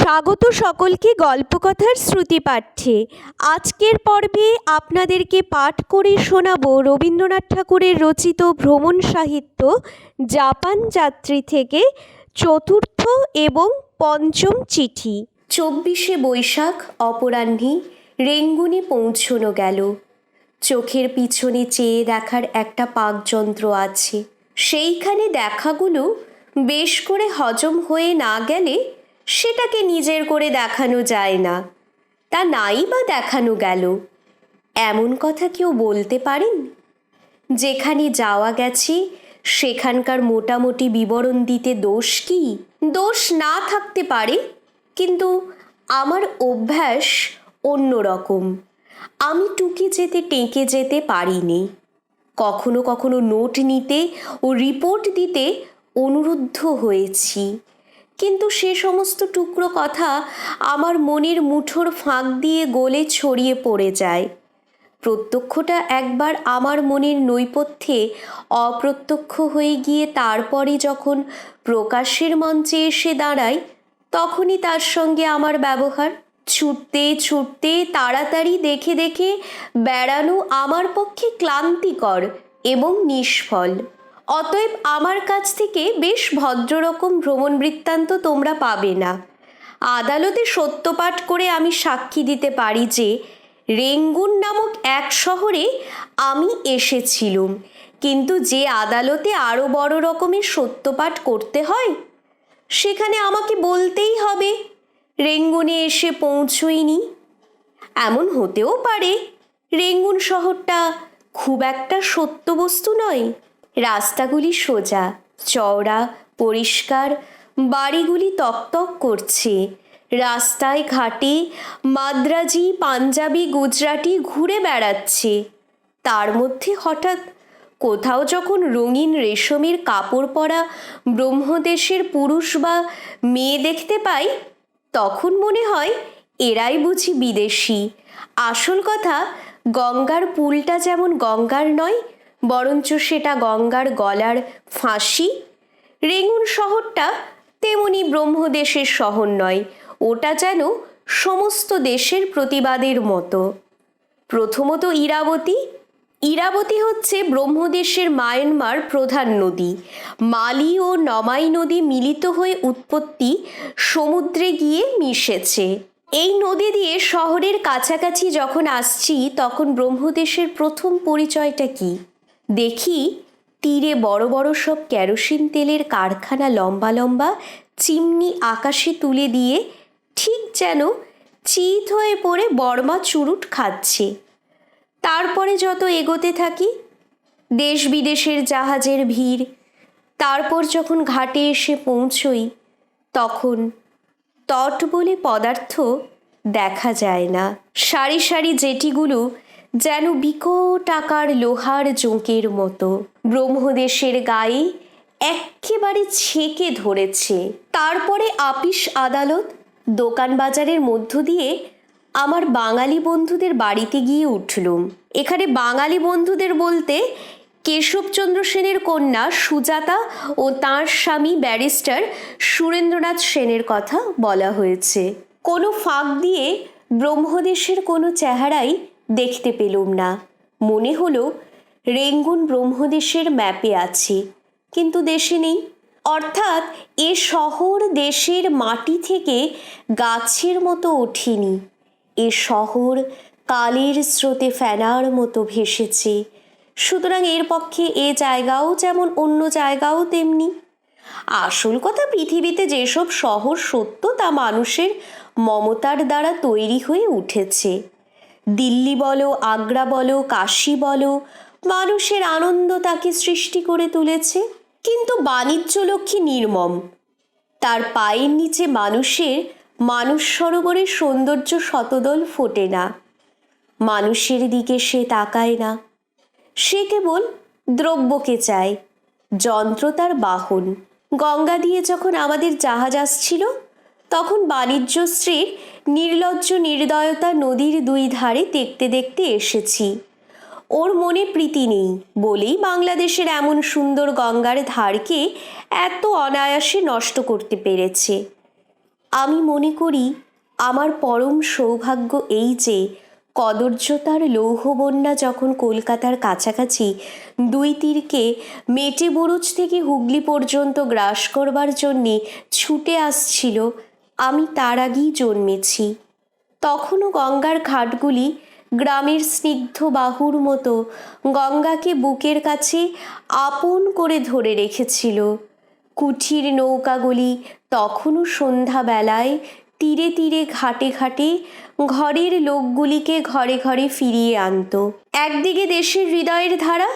স্বাগত সকলকে গল্পকথার শ্রুতিপাঠ্যে। আজকের পর্বে আপনাদেরকে পাঠ করে শোনাব রবীন্দ্রনাথ ঠাকুরের রচিত ভ্রমণ সাহিত্য জাপান যাত্রী থেকে চতুর্থ এবং পঞ্চম চিঠি। 24শে বৈশাখ অপরাহ্নে রেঙ্গুনে পৌঁছনো গেল। চোখের পিছনে চেয়ে দেখার একটা পাকযন্ত্র আছে, সেইখানে দেখাগুলো বেশ করে হজম হয়ে না গেলে সেটাকে নিজের করে দেখানো যায় না। তা নাই বা দেখানো গেল, এমন কথা কেউ বলতে পারেন? যেখানে যাওয়া গেছে সেখানকার মোটামুটি বিবরণ দিতে দোষ কি? দোষ না থাকতে পারে, কিন্তু আমার অভ্যাস অন্য রকম। আমি টুকে যেতে টেঁকে যেতে পারিনি। কখনো কখনো নোট নিতে ও রিপোর্ট দিতে অনুরুদ্ধ হয়েছি, কিন্তু সে সমস্ত টুকরো কথা আমার মনের মুঠোর ফাঁক দিয়ে গলে ছড়িয়ে পড়ে যায়। প্রত্যক্ষটা একবার আমার মনের নৈপথ্যে অপ্রত্যক্ষ হয়ে গিয়ে তারপরে যখন প্রকাশের মঞ্চে এসে দাঁড়ায়, তখনই তার সঙ্গে আমার ব্যবহার। ছুটতে ছুটতে তাড়াতাড়ি দেখে দেখে বেড়ানো আমার পক্ষে ক্লান্তিকর এবং নিষ্ফল। অতএব আমার কাছ থেকে বেশ ভদ্ররকম ভ্রমণ বৃত্তান্ত তোমরা পাবে না। আদালতে সত্যপাঠ করে আমি সাক্ষী দিতে পারি যে রেঙ্গুন নামক এক শহরে আমি এসেছিলুম, কিন্তু যে আদালতে আরও বড় রকমের সত্যপাঠ করতে হয় সেখানে আমাকে বলতেই হবে রেঙ্গুনে এসে পৌঁছইনি। এমন হতেও পারে রেঙ্গুন শহরটা খুব একটা সত্য বস্তু নয়। রাস্তাগুলি সোজা, চওড়া, পরিষ্কার, বাড়িগুলি তকতক করছে। রাস্তায় ঘাটে মাদ্রাজি, পাঞ্জাবি, গুজরাটি ঘুরে বেড়াচ্ছে। তার মধ্যে হঠাৎ কোথাও যখন রঙিন রেশমের কাপড় পরা ব্রহ্মদেশের পুরুষ বা মেয়ে দেখতে পাই, তখন মনে হয় এরাই বুঝি বিদেশি। আসল কথা, গঙ্গার পুলটা যেমন গঙ্গার নয়, বরঞ্চ সেটা গঙ্গার গলার ফাঁসি। রেঙ্গুন শহরটা তেমনি ব্রহ্মদেশের শহর নয়, ওটা যেন সমস্ত দেশের প্রতিবাদের মতো। প্রথমত ইরাবতী। ইরাবতী হচ্ছে ব্রহ্মদেশের মায়ানমার প্রধান নদী। মালি ও নমাই নদী মিলিত হয়ে উৎপত্তি সমুদ্রে গিয়ে মিশেছে। এই নদী দিয়ে শহরের কাছাকাছি যখন আসছি, তখন ব্রহ্মদেশের প্রথম পরিচয়টা কি? দেখি তীরে বড় বড় সব কেরোসিন তেলের কারখানা লম্বা লম্বা চিমনি আকাশে তুলে দিয়ে ঠিক যেন চিত হয়ে পড়ে বর্মা চুরুট খাচ্ছে। তারপরে যত এগোতে থাকি, দেশ বিদেশের জাহাজের ভিড়। তারপর যখন ঘাটে এসে পৌঁছই, তখন তট বলে পদার্থ দেখা যায় না। সারি সারি জেটিগুলো যেন বিকট আকার লোহার জোঁকের মতো ব্রহ্মদেশের গায়ে এক্কেবারে ছেঁকে ধরেছে। তারপরে আপিস, আদালত, দোকান বাজারের মধ্য দিয়ে আমার বাঙালি বন্ধুদের বাড়িতে গিয়ে উঠলুম। এখানে বাঙালি বন্ধুদের বলতে কেশবচন্দ্র সেনের কন্যা সুজাতা ও তাঁর স্বামী ব্যারিস্টার সুরেন্দ্রনাথ সেনের কথা বলা হয়েছে। কোনো ফাঁক দিয়ে ব্রহ্মদেশের কোনো চেহারাই দেখতে পেলুম না। মনে হলো রেঙ্গুন ব্রহ্মদেশের ম্যাপে আছে, কিন্তু দেশে নেই। অর্থাৎ এ শহর দেশের মাটি থেকে গাছের মতো ওঠেনি। এ শহর কালের স্রোতে ফেনার মতো ভেসেছে। সুতরাং এর পক্ষে এ জায়গাও যেমন অন্য জায়গাও তেমনি। আসল কথা, পৃথিবীতে যেসব শহর সত্য তা মানুষের মমতার দ্বারা তৈরি হয়ে উঠেছে। দিল্লি বলো, আগ্রা বলো, কাশী বলো, মানুষের আনন্দ তাকে সৃষ্টি করে তুলেছে। কিন্তু বাণিজ্য লক্ষ্মী নির্মম। তার পায়ের নিচে মানুষের মানস সরোবরের সৌন্দর্য শতদল ফোটে না। মানুষের দিকে সে তাকায় না। সে কেবল দ্রব্যকে চায়, যন্ত্র তার বাহন। গঙ্গা দিয়ে যখন আমাদের জাহাজ আসছিল, তখন বাণিজ্যশ্রীর নির্লজ্জ নির্দয়তা নদীর দুই ধারে দেখতে দেখতে এসেছি। ওর মনে প্রীতি নেই বলেই বাংলাদেশের এমন সুন্দর গঙ্গার ধারকে এত অনায়াসে নষ্ট করতে পেরেছে। আমি মনে করি আমার পরম সৌভাগ্য এই যে কদর্যতার লৌহবন্যা যখন কলকাতার কাছাকাছি দুই তীরকে মেটে বুরুজ থেকে হুগলি পর্যন্ত গ্রাস করবার জন্যে ছুটে আসছিল, আমি তার আগেই জন্মেছি। তখনও গঙ্গার ঘাটগুলি গ্রামের স্নিগ্ধ বাহুর মতো গঙ্গাকে বুকের কাছে আপন করে ধরে রেখেছিল। কুঠির নৌকাগুলি তখনও সন্ধ্যাবেলায় তীরে তীরে ঘাটে ঘাটে ঘরের লোকগুলিকে ঘরে ঘরে ফিরিয়ে আনত। একদিকে দেশের হৃদয়ের ধারা,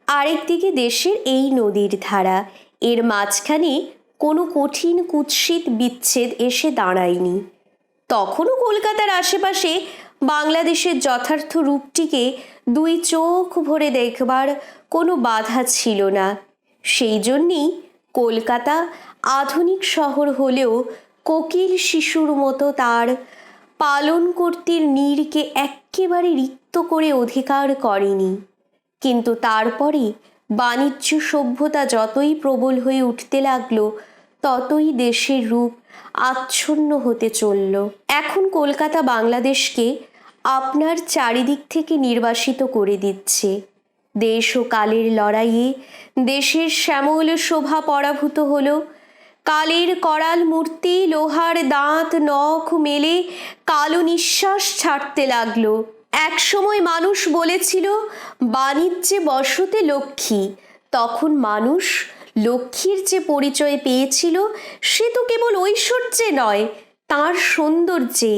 আরেকদিকে দেশের এই নদীর ধারা, এর মাঝখানে কোনো কঠিন কুৎসিত বিচ্ছেদ এসে দাঁড়ায়নি। তখনও কলকাতার আশেপাশে বাংলাদেশের যথার্থ রূপটিকে দুই চোখ ভরে দেখবার কোনো বাধা ছিল না। সেই জন্যেই কলকাতা আধুনিক শহর হলেও কোকিল শিশুর মতো তার পালনকর্ত্রীর নীড়কে এক্কেবারে রিক্ত করে অধিকার করেনি। কিন্তু তারপরে বাণিজ্য সভ্যতা যতই প্রবল হয়ে উঠতে লাগলো, ততই দেশের রূপ আচ্ছন্ন হতে চলল। এখন কলকাতা বাংলাদেশকে আপনার চারিদিক থেকে নির্বাসিত করে দিচ্ছে। দেশ ও কালের লড়াইয়ে দেশের শ্যামল শোভা পরাভূত হলো। কালের করাল মূর্তি লোহার দাঁত নখ মেলে কালো নিঃশ্বাস ছাড়তে লাগলো। একসময় মানুষ বলেছিল বাণিজ্যে বসতে লক্ষ্মী। তখন মানুষ লক্ষ্মীর যে পরিচয় পেয়েছিল সে তো কেবল ঐশ্বর্যে নয়, তার সৌন্দর্যে।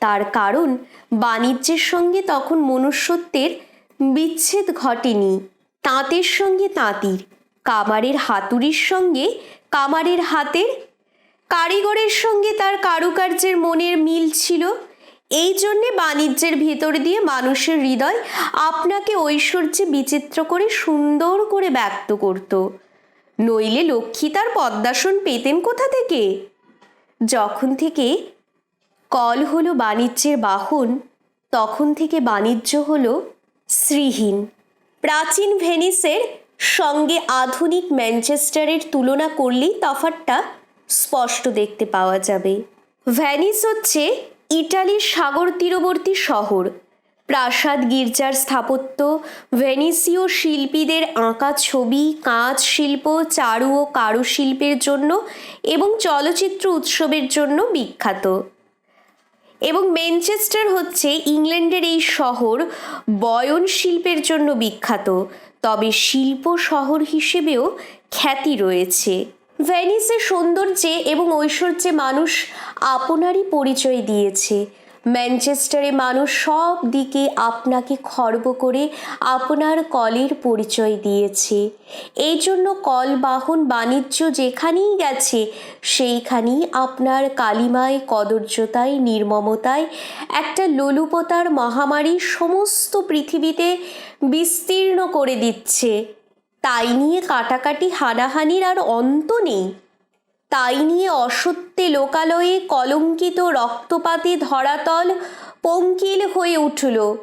তার কারণ বাণিজ্যের সঙ্গে তখন মনুষ্যত্বের বিচ্ছেদ ঘটেনি। তাঁতের সঙ্গে তাঁতির, কামারের হাতুড়ির সঙ্গে কামারের হাতের, কারিগরের সঙ্গে তার কারুকার্যের মনের মিল ছিল। এই জন্যে বাণিজ্যের ভিতর দিয়ে মানুষের হৃদয় আপনাকে ঐশ্বর্যে বিচিত্র করে সুন্দর করে ব্যক্ত করত। নইলে লক্ষ্মী তার পদ্মাসন পেতেন কোথা থেকে? যখন থেকে কল হলো বাণিজ্যের বাহন, তখন থেকে বাণিজ্য হলো শ্রীহীন। প্রাচীন ভেনিসের সঙ্গে আধুনিক ম্যানচেস্টারের তুলনা করলেই তফাৎটা স্পষ্ট দেখতে পাওয়া যাবে। ভেনিস হচ্ছে ইটালির সাগর তীরবর্তী শহর। প্রাসাদ গির্জার স্থাপত্য, ভেনিসীয় শিল্পীদের আঁকা ছবি, কাঁচ শিল্প, চারু ও কারুশিল্পের জন্য এবং চলচ্চিত্র উৎসবের জন্য বিখ্যাত। এবং ম্যানচেস্টার হচ্ছে ইংল্যান্ডের এই শহর বয়ন শিল্পের জন্য বিখ্যাত, তবে শিল্প শহর হিসেবেও খ্যাতি রয়েছে। ভেনিসের সৌন্দর্যে এবং ঐশ্বর্যে মানুষ আপনারই পরিচয় দিয়েছে। ম্যানচেস্টারে মানুষ সব দিকে আপনাকে খর্ব করে আপনার কলের পরিচয় দিয়েছে। এই জন্য কল বাহন বাণিজ্য যেখানেই গেছে সেইখানেই আপনার কালিমায়, কদর্যতায়, নির্মমতায় একটা লোলুপতার মহামারী সমস্ত পৃথিবীতে বিস্তীর্ণ করে দিচ্ছে। তাই নিয়ে কাটাকাটি হানাহানির আর অন্ত নেই। তাই নিয়ে অসত্যে লোকালয়ে কলঙ্কিত রক্তপাতে ধরাতল পঙ্কিল হয়ে উঠল।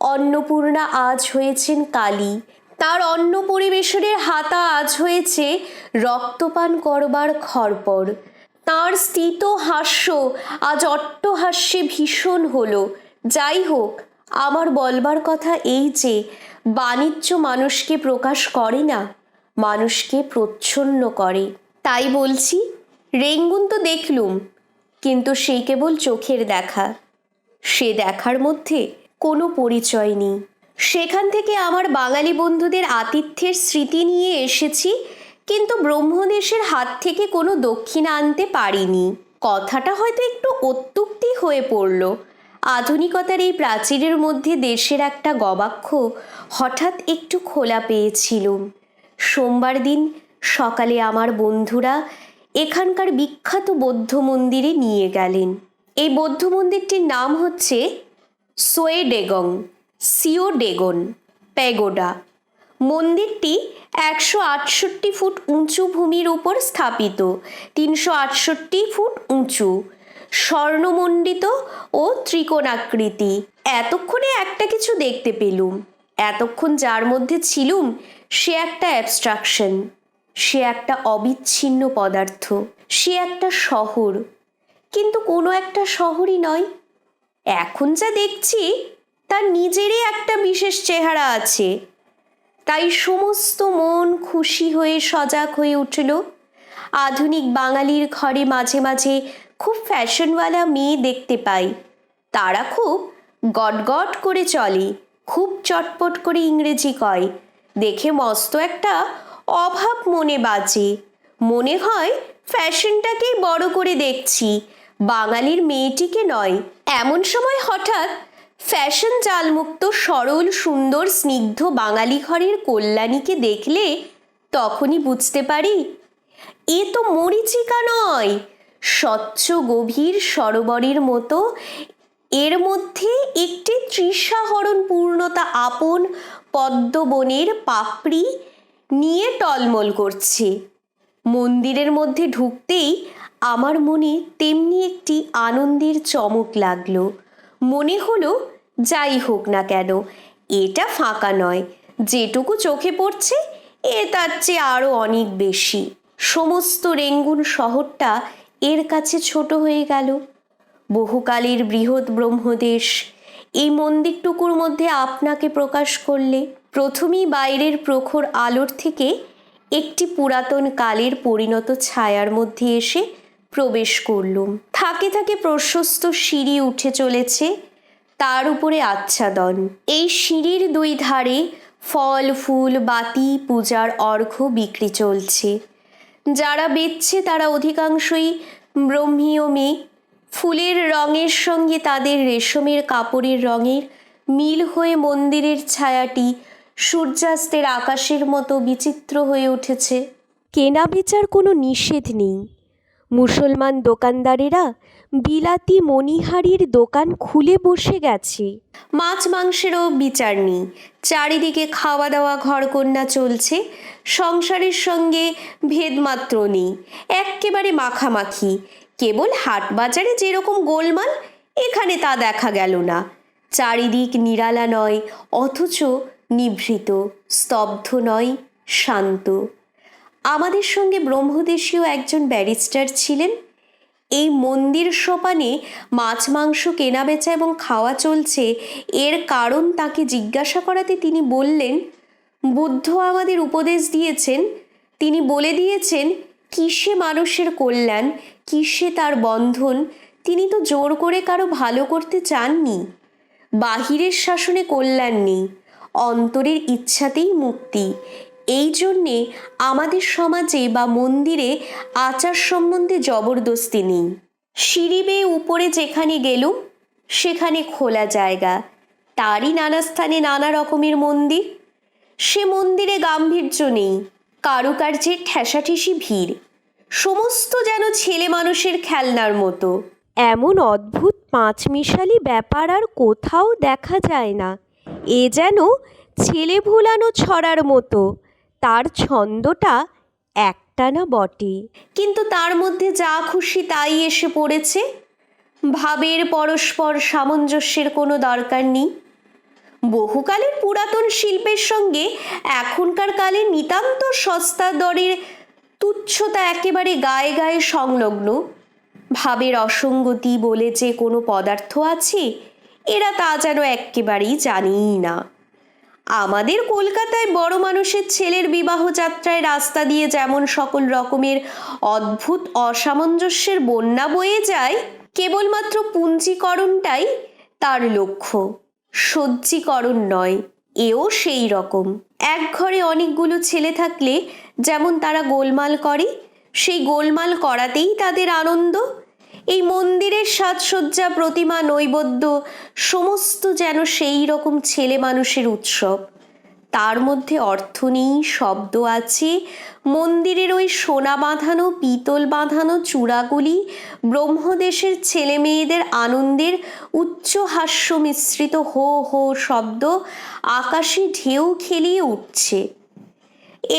অন্নপূর্ণা আজ হয়েছেন কালী, তার অন্ন পরিবেশনের হাতা আজ হয়েছে রক্তপান করবার খরপর। তাঁর স্থিত হাস্য আজ অট্টহাস্যে ভীষণ হলো। যাই হোক, আমার বলবার কথা এই যে বাণিজ্য মানুষকে প্রকাশ করে না, মানুষকে প্রচ্ছন্ন করে। তাই বলছি, রেঙ্গুন তো দেখলুম, কিন্তু সেই কেবল চোখের দেখা। সে দেখার মধ্যে কোনো পরিচয় নেই। সেখান থেকে আমার বাঙালি বন্ধুদের আতিথ্যের স্মৃতি নিয়ে এসেছি, কিন্তু ব্রহ্মদেশের হাত থেকে কোনো দক্ষিণা আনতে পারিনি। কথাটা হয়তো একটু অত্যুক্তি হয়ে পড়ল। আধুনিকতার এই প্রাচীরের মধ্যে দেশের একটা গবাক্ষ হঠাৎ একটু খোলা পেয়েছিলুম। সোমবার দিন সকালে আমার বন্ধুরা এখানকার বিখ্যাত বৌদ্ধ মন্দিরে নিয়ে গেলেন। এই বৌদ্ধ মন্দিরটির নাম হচ্ছে সিওডেগন প্যাগোডা। মন্দিরটি 168 ফুট উঁচু ভূমির উপর স্থাপিত, 368 ফুট উঁচু, স্বর্ণমণ্ডিত ও ত্রিকোণাকৃতি। এতক্ষণে একটা কিছু দেখতে পেলুম। এতক্ষণ যার মধ্যে ছিলুম সে একটা অ্যাবস্ট্রাকশন, সে একটা অবিচ্ছিন্ন পদার্থ, সে একটা শহর। কিন্তু কোনো একটা শহরই নয়। এখন যা দেখছি তার নিজেরই একটা বিশেষ চেহারা আছে। তাই সমস্ত মন খুশি হয়ে সজাগ হয়ে উঠল। আধুনিক বাঙালির ঘরে মাঝে মাঝে খুব ফ্যাশনওয়ালা মেয়ে দেখতে পাই। তারা খুব গটগট করে চলে, খুব চটপট করে ইংরেজি কয়। দেখে মস্ত একটা অভাব মনে বাজে। মনে হয় ফ্যাশনটাকেই বড় করে দেখছি, বাঙালির মেয়েটিকে নয়। এমন সময় হঠাৎ ফ্যাশন জালমুক্ত সরল সুন্দর স্নিগ্ধ বাঙালি ঘরের কল্যাণীকে দেখলে তখনই বুঝতে পারি এ তো মরীচিকা নয়, স্বচ্ছ গভীর সরোবরের মতো এর মধ্যে একটি তৃষাহরণ পূর্ণতা আপন পদ্মবনের পাপড়ি নিয়ে টলমল করছে। মন্দিরের মধ্যে ঢুকতেই আমার মনে তেমনি একটি আনন্দের চমক লাগলো। মনে হলো যাই হোক না কেন এটা ফাঁকা নয়, যেটুকু চোখে পড়ছে এ তার চেয়ে আরও অনেক বেশি। সমস্ত রেঙ্গুন শহরটা এর কাছে ছোট হয়ে গেল। বহুকালের বৃহৎ ব্রহ্মদেশ এই মন্দিরটুকুর মধ্যে আপনাকে প্রকাশ করলে প্রথমেই বাইরের প্রখর আলোর থেকে একটি পুরাতন কালের পরিণত ছায়ার মধ্যে এসে প্রবেশ করলুম। থাকে থাকে প্রশস্ত সিঁড়ি উঠে চলেছে, তার উপরে আচ্ছাদন। এই সিঁড়ির দুই ধারে ফল ফুল বাতি পূজার অর্ঘ্য বিক্রি চলছে। যারা বেচছে তারা অধিকাংশই ব্রহ্মীয় মেয়ে। ফুলের রঙের সঙ্গে তাদের রেশমের কাপড়ের রঙের মিল হয়ে মন্দিরের ছায়াটি সূর্যাস্তের আকাশের মতো বিচিত্র হয়ে উঠেছে। কেনা বেচার কোনো নিষেধ নেই। মুসলমান দোকানদারেরা বিলাতি মণিহারির দোকান খুলে বসে গেছে। মাছ মাংসেরও বিচার নেই। চারিদিকে খাওয়া দাওয়া ঘরকন্যা চলছে। সংসারের সঙ্গে ভেদমাত্র নেই, এক্কেবারে মাখামাখি। কেবল হাট বাজারে যেরকম গোলমাল এখানে তা দেখা গেল না। চারিদিক নিরালা নয়, অথচ নিভৃত, স্তব্ধ নয়, শান্ত। আমাদের সঙ্গে ব্রহ্মদেশীয় একজন ব্যারিস্টার ছিলেন। এই মন্দির সোপানে মাছ মাংস কেনা বেচা এবং খাওয়া চলছে এর কারণ তাকে জিজ্ঞাসা করাতে তিনি বললেন, বুদ্ধ আমাদের উপদেশ দিয়েছেন, তিনি বলে দিয়েছেন কিসে মানুষের কল্যাণ, কিসে তার বন্ধন। তিনি তো জোর করে কারো ভালো করতে চাননি। বাহিরের শাসনে কল্যাণ নেই, অন্তরের ইচ্ছাতেই মুক্তি। এই জন্যে আমাদের সমাজে বা মন্দিরে আচার সম্বন্ধে জবরদস্তি নেই। সিঁড়ি বেয়ে উপরে যেখানে গেলুম সেখানে খোলা জায়গা, তারই নানা স্থানে নানা রকমের মন্দির। সে মন্দিরে গাম্ভীর্য নেই, কারুকার্যের ঠেসাঠেসি ভিড়, সমস্ত যেন ছেলে মানুষের খেলনার মতো। এমন অদ্ভুত পাঁচমিশালি ব্যাপার আর কোথাও দেখা যায় না। এ যেন ছেলে ভুলানো ছড়ার মতো। তার ছন্দটা একটানা বটে, কিন্তু তার মধ্যে যা খুশি তাই এসে পড়েছে। ভাবের পরস্পর সামঞ্জস্যের কোনো দরকার নেই। বহুকালের পুরাতন শিল্পের সঙ্গে এখনকার কালে নিতান্ত সস্তা দরের তুচ্ছতা একেবারে গায়ে গায়ে সংলগ্ন। ভাবের অসঙ্গতি বলে যে কোনো পদার্থ আছে এরা তা যেন একেবারেই জানেই না। আমাদের কলকাতায় বড় মানুষের ছেলের বিবাহ যাত্রায় রাস্তা দিয়ে যেমন সকল রকমের অদ্ভুত অসামঞ্জস্যের বন্যা বয়ে যায়, কেবলমাত্র পুঞ্জীকরণটাই তার লক্ষ্য, সজ্জীকরণ নয়। এও সেই রকম। এক ঘরে অনেকগুলো ছেলে থাকলে যেমন তারা গোলমাল করে, সেই গোলমাল করাতেই তাদের আনন্দ। এই মন্দিরের সাজসজ্জা প্রতিমা নৈবেদ্য সমস্ত যেন সেই রকম ছেলে মানুষের উৎসব। তার মধ্যে অর্থ নেই, শব্দ আছে। মন্দিরের ওই সোনা বাঁধানো পিতল বাঁধানো চূড়াগুলি ব্রহ্মদেশের ছেলে মেয়েদের আনন্দের উচ্চ হাস্য মিশ্রিত হো হো শব্দ আকাশে ঢেউ খেলিয়ে উঠছে।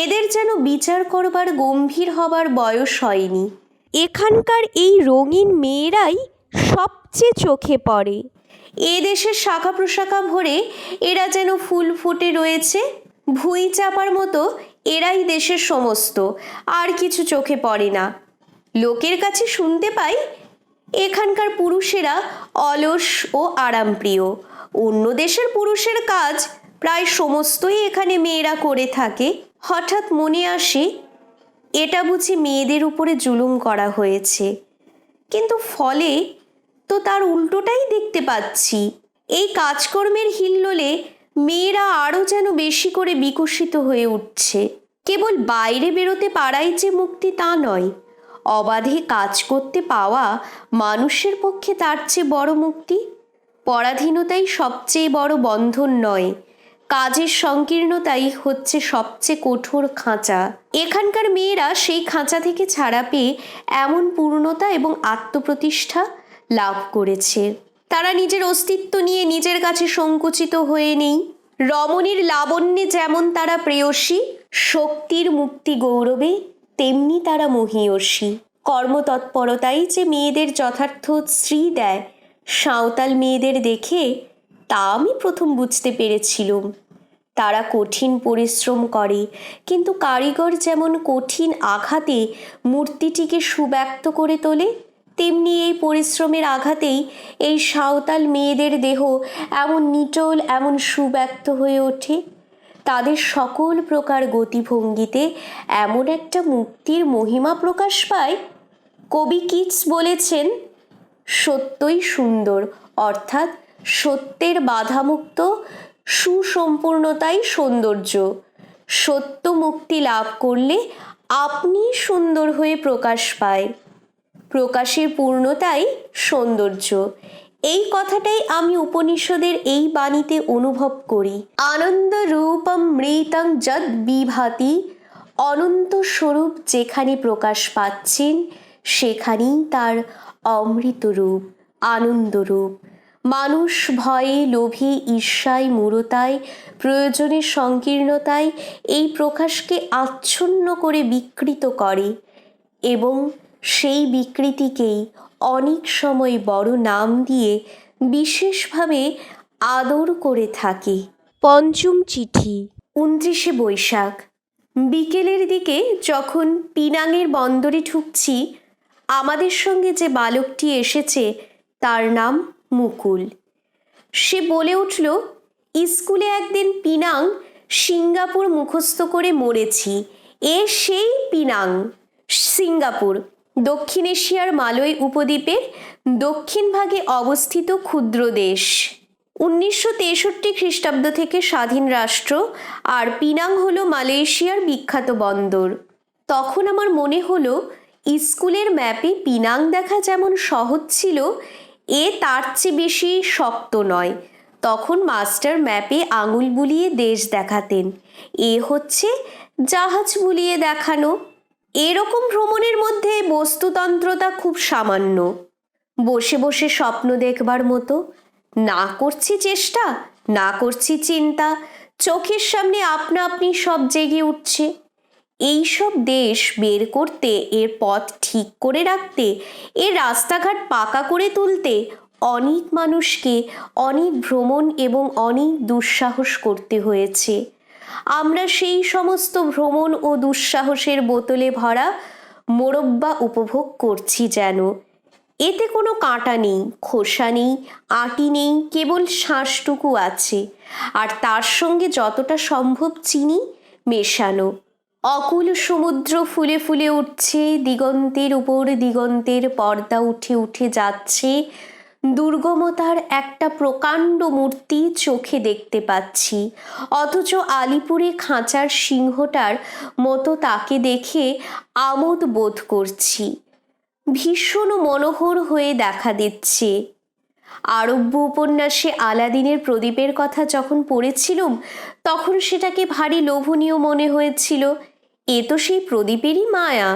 এদের যেন বিচার করবার গম্ভীর হবার বয়স হয়নি। এখানকার এই রঙিন মেয়েরাই সবচেয়ে চোখে পড়ে। এ দেশের শাখা প্রশাখা ভরে এরা যেন ফুল ফুটে রয়েছে। ভুঁই চাপার মতো এরাই দেশের সমস্ত, আর কিছু চোখে পড়ে না। লোকের কাছে শুনতে পাই এখানকার পুরুষেরা অলস ও আরামপ্রিয়। অন্য দেশের পুরুষের কাজ প্রায় সমস্তই এখানে মেয়েরা করে থাকে। হঠাৎ মনে আসে, এটা বুঝি মেয়েদের উপরে জুলুম করা হয়েছে, কিন্তু ফলে তো তার উল্টোটাই দেখতে পাচ্ছি। এই কাজকর্মের হিল্লোলে মেয়েরা আরও যেন বেশি করে বিকশিত হয়ে উঠছে। কেবল বাইরে বেরোতে পারাই যে মুক্তি তা নয়, অবাধে কাজ করতে পাওয়া মানুষের পক্ষে তার চেয়ে বড় মুক্তি। পরাধীনতাই সবচেয়ে বড় বন্ধন নয়, কাজের সংকীর্ণতাই হচ্ছে সবচেয়ে কঠোর খাঁচা। এখানকার মেয়েরা সেই খাঁচা থেকে ছাড়া পেয়ে এমন পূর্ণতা এবং আত্মপ্রতিষ্ঠা লাভ করেছে। তারা নিজের অস্তিত্ব নিয়ে নিজের কাছে সংকুচিত হয়ে নেই। রমণীর লাবণ্যে যেমন তারা প্রেয়সী, শক্তির মুক্তি গৌরবে তেমনি তারা মহীয়সী। কর্মতৎপরতাই যে মেয়েদের যথার্থ শ্রী দেয়, সাঁওতাল মেয়েদের দেখে তা আমি প্রথম বুঝতে পেরেছিলাম। তারা কঠিন পরিশ্রম করে, কিন্তু কারিগর যেমন কঠিন আঘাতে মূর্তিটিকে সুব্যক্ত করে তোলে, তেমনি এই পরিশ্রমের আঘাতেই এই সাঁওতাল মেয়েদের দেহ এমন নিটোল, এমন সুব্যক্ত হয়ে ওঠে। তাদের সকল প্রকার গতিভঙ্গিতে এমন একটা মুক্তির মহিমা প্রকাশ পায়। কবি কিটস বলেছেন, সত্যই সুন্দর, অর্থাৎ সত্যের বাধামুক্ত সুসম্পূর্ণতাই সৌন্দর্য। সত্য মুক্তি লাভ করলে আপনি সুন্দর হয়ে প্রকাশ পায়। প্রকাশের পূর্ণতাই সৌন্দর্য। এই কথাটাই আমি উপনিষদের এই বাণীতে অনুভব করি। আনন্দ রূপম মৃতং যদ বিভাতি, অনন্ত স্বরূপ যেখানে প্রকাশ পাচ্ছেন সেখানেই তার অমৃত রূপ, আনন্দরূপ। মানুষ ভয়ে, লোভে, ঈর্ষায়, মূঢ়তায়, প্রয়োজনের সংকীর্ণতায় এই প্রকাশকে আচ্ছন্ন করে বিকৃত করে এবং সেই বিকৃতিকেই অনেক সময় বড় নাম দিয়ে বিশেষভাবে আদর করে থাকে। পঞ্চম চিঠি। 29শে বৈশাখ বিকেলের দিকে যখন পিনাঙের বন্দরে ঢুকছি, আমাদের সঙ্গে যে বালকটি এসেছে তার নাম মুকুল। সে বলে উঠল, স্কুলে একদিন পিনাং সিঙ্গাপুর মুখস্থ করে মরেছি। সেই পিনাং সিঙ্গাপুর দক্ষিণ এশিয়ার মালয় উপদ্বীপের দক্ষিণ ভাগে অবস্থিত ক্ষুদ্র দেশ। 1963 খ্রিস্টাব্দ থেকে স্বাধীন রাষ্ট্র, আর পিনাং হলো মালয়েশিয়ার বিখ্যাত বন্দর। তখন আমার মনে হলো, স্কুলের ম্যাপে পিনাং দেখা যেমন সহজ ছিল, তার চেয়ে বেশি শক্ত নয়। তখন মাস্টার ম্যাপে আঙুল বুলিয়ে দেশ দেখাতেন, হচ্ছে জাহাজ বুলিয়ে দেখানো। এরকম ভ্রমণের মধ্যে বস্তুতন্ত্রতা খুব সামান্য। বসে বসে স্বপ্ন দেখবার মতো। না করছি চেষ্টা, না করছি চিন্তা, চোখের সামনে আপনা আপনি সব জেগে উঠছে। এই সব দেশ বের করতে, এর পথ ঠিক করে রাখতে, এর রাস্তাঘাট পাকা করে তুলতে অনেক মানুষকে অনেক ভ্রমণ এবং অনেক দুঃসাহস করতে হয়েছে। আমরা সেই সমস্ত ভ্রমণ ও দুঃসাহসের বোতলে ভরা মোরব্বা উপভোগ করছি যেন। এতে কোনো কাঁটা নেই, খোসা নেই, আঁটি নেই, কেবল শ্বাসটুকু আছে, আর তার সঙ্গে যতটা সম্ভব চিনি মেশানো। অকুল সমুদ্র ফুলে ফুলে উঠছে, দিগন্তের উপর দিগন্তের পর্দা উঠে উঠে যাচ্ছে। দুর্গমতার একটা প্রকাণ্ড মূর্তি চোখে দেখতে পাচ্ছি, অথচ আলিপুরে খাঁচার সিংহটার মতো তাকে দেখে আমোদ বোধ করছি। ভীষণ মনোহর হয়ে দেখা দিচ্ছে। আরব্য উপন্যাসে আলাদিনের প্রদীপের কথা যখন পড়েছিলুম, তখন সেটাকে ভারী লোভনীয় মনে হয়েছিল। এ তো সেই প্রদীপেরই মায়া।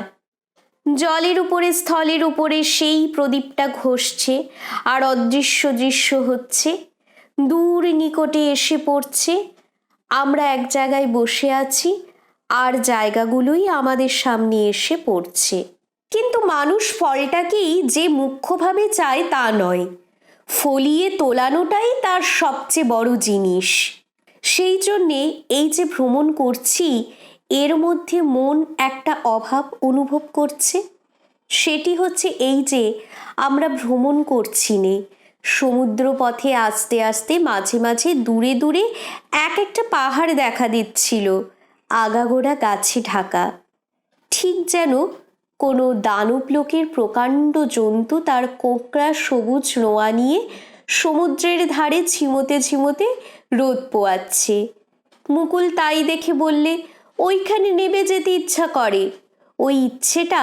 জলের উপরে, স্থলের উপরে সেই প্রদীপটা ঘষছে আর অদৃশ্য দৃশ্য হচ্ছে, দূর নিকটে এসে পড়ছে। আমরা এক জায়গায় বসে আছি, আর জায়গাগুলোই আমাদের সামনে এসে পড়ছে। কিন্তু মানুষ ফলটাকেই যে মুখ্যভাবে চায় তা নয়, ফলিয়ে তোলানোটাই তার সবচেয়ে বড় জিনিস। সেই জন্যে এই যে ভ্রমণ করছি, এর মধ্যে মন একটা অভাব অনুভব করছে। সেটি হচ্ছে এই যে আমরা ভ্রমণ করছি নে, সমুদ্র পথে আস্তে আস্তে মাঝে মাঝে দূরে দূরে এক একটা পাহাড় দেখা দিচ্ছিল, আগাগোড়া গাছে ঢাকা, ঠিক যেন কোনো দানব লোকের প্রকাণ্ড জন্তু তার কোঁকড়া সবুজ নোয়া নিয়ে সমুদ্রের ধারে ঝিমোতে ঝিমোতে রোদ পোয়াচ্ছে। মুকুল তাই দেখে বললে, ওইখানে নেমে যেতে ইচ্ছা করে। ওই ইচ্ছেটা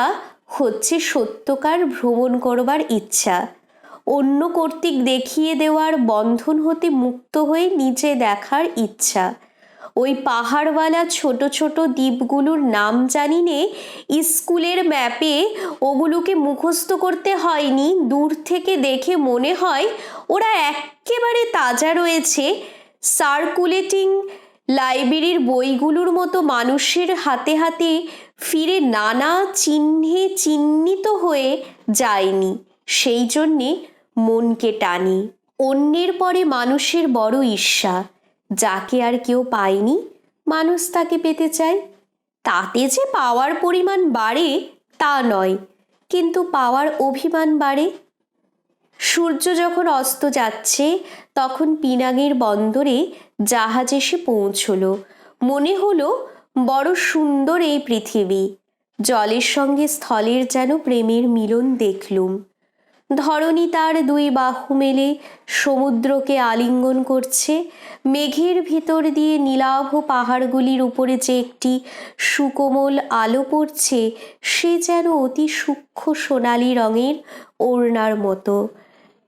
হচ্ছে সত্যকার ভ্রমণ করবার ইচ্ছা, অন্য কর্তৃক দেখিয়ে দেওয়ার বন্ধন হতে মুক্ত হয়ে নিজে দেখার ইচ্ছা। ওই পাহাড়ওয়ালা ছোট ছোট দ্বীপগুলোর নাম জানি নে, স্কুলের ম্যাপে ওগুলোকে মুখস্থ করতে হয়নি, দূর থেকে দেখে মনে হয় ওরা একেবারে তাজা রয়েছে। সার্কুলেটিং লাইব্রেরির বইগুলোর মতো মানুষের হাতে হাতে ফিরে নানা চিহ্নে চিহ্নিত হয়ে যায়নি, সেই জন্যে মনকে টানে। অন্যের পরে মানুষের বড় ঈর্ষা, যাকে আর কেউ পায়নি মানুষ তাকে পেতে চায়। তাতে যে পাওয়ার পরিমাণ বাড়ে তা নয়, কিন্তু পাওয়ার অভিমান বাড়ে। সূর্য যখন অস্ত যাচ্ছে তখন পিনাঙের বন্দরে জাহাজ এসে পৌঁছলো। মনে হলো বড় সুন্দর এই পৃথিবী, জলের সঙ্গে স্থলের যেন প্রেমের মিলন দেখলুম। ধরণী তার দুই বাহু মেলে সমুদ্রকে আলিঙ্গন করছে, মেঘের ভিতর দিয়ে নীলাভ পাহাড়গুলির উপরে যে একটি সুকোমল আলো পড়ছে, সে যেন অতি সূক্ষ্ম সোনালি রঙের ওড়নার মতো।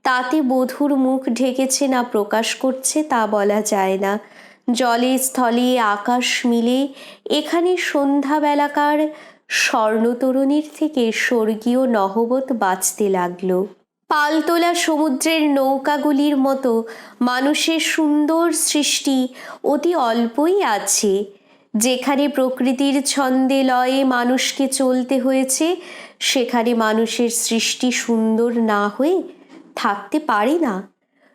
তাতে বধূর মুখ ঢেকেছে না প্রকাশ করছে তা বলা যায় না। জলে স্থলে আকাশ মিলে এখানে সন্ধ্যাবেলাকার স্বর্ণতরুণীর থেকে স্বর্গীয় নহবত বাজতে লাগলো। পালতোলা সমুদ্রের নৌকাগুলির মতো মানুষের সুন্দর সৃষ্টি অতি অল্পই আছে। যেখানে প্রকৃতির ছন্দে লয়ে মানুষকে চলতে হয়েছে, সেখানে মানুষের সৃষ্টি সুন্দর না হয়ে থাকতে পারে না।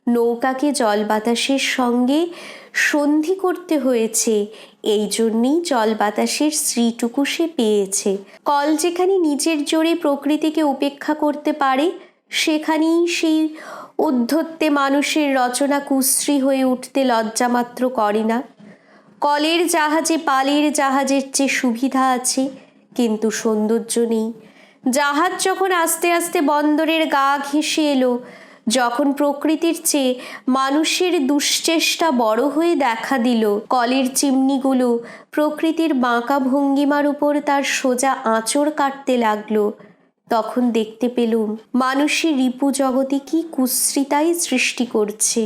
নৌকাকে জল বাতাসের সঙ্গে সন্ধি করতে হয়েছে, এই জন্যেই জল বাতাসের শ্রীটুকু সে পেয়েছে। কল যেখানে নিজের জোরে প্রকৃতিকে উপেক্ষা করতে পারে, সেখানেই সেই উদ্ধত্যে মানুষের রচনা কুশ্রী হয়ে উঠতে লজ্জামাত্র করে না। কলের জাহাজে পালের জাহাজের চেয়ে সুবিধা আছে, কিন্তু সৌন্দর্য নেই। জাহাজ যখন আস্তে আস্তে বন্দরের গা ঘেঁষে এলো, যখন প্রকৃতির চেয়ে মানুষের দুশ্চেষ্টা বড় হয়ে দেখা দিল, কলের চিমনিগুলো প্রকৃতির বাঁকা ভঙ্গিমার উপর তার সোজা আঁচড় কাটতে লাগলো, তখন দেখতে পেলুম মানুষের রিপু জগতে কি কুশ্রিতাই সৃষ্টি করছে।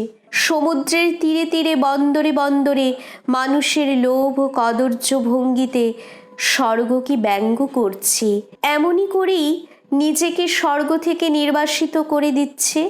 সমুদ্রের তীরে তীরে বন্দরে বন্দরে মানুষের লোভ ও কদর্য ভঙ্গিতে স্বর্গ কি ব্যঙ্গ করছে, এমনই করেই নিজেকে স্বর্গ থেকে নির্বাসিত করে দিচ্ছে।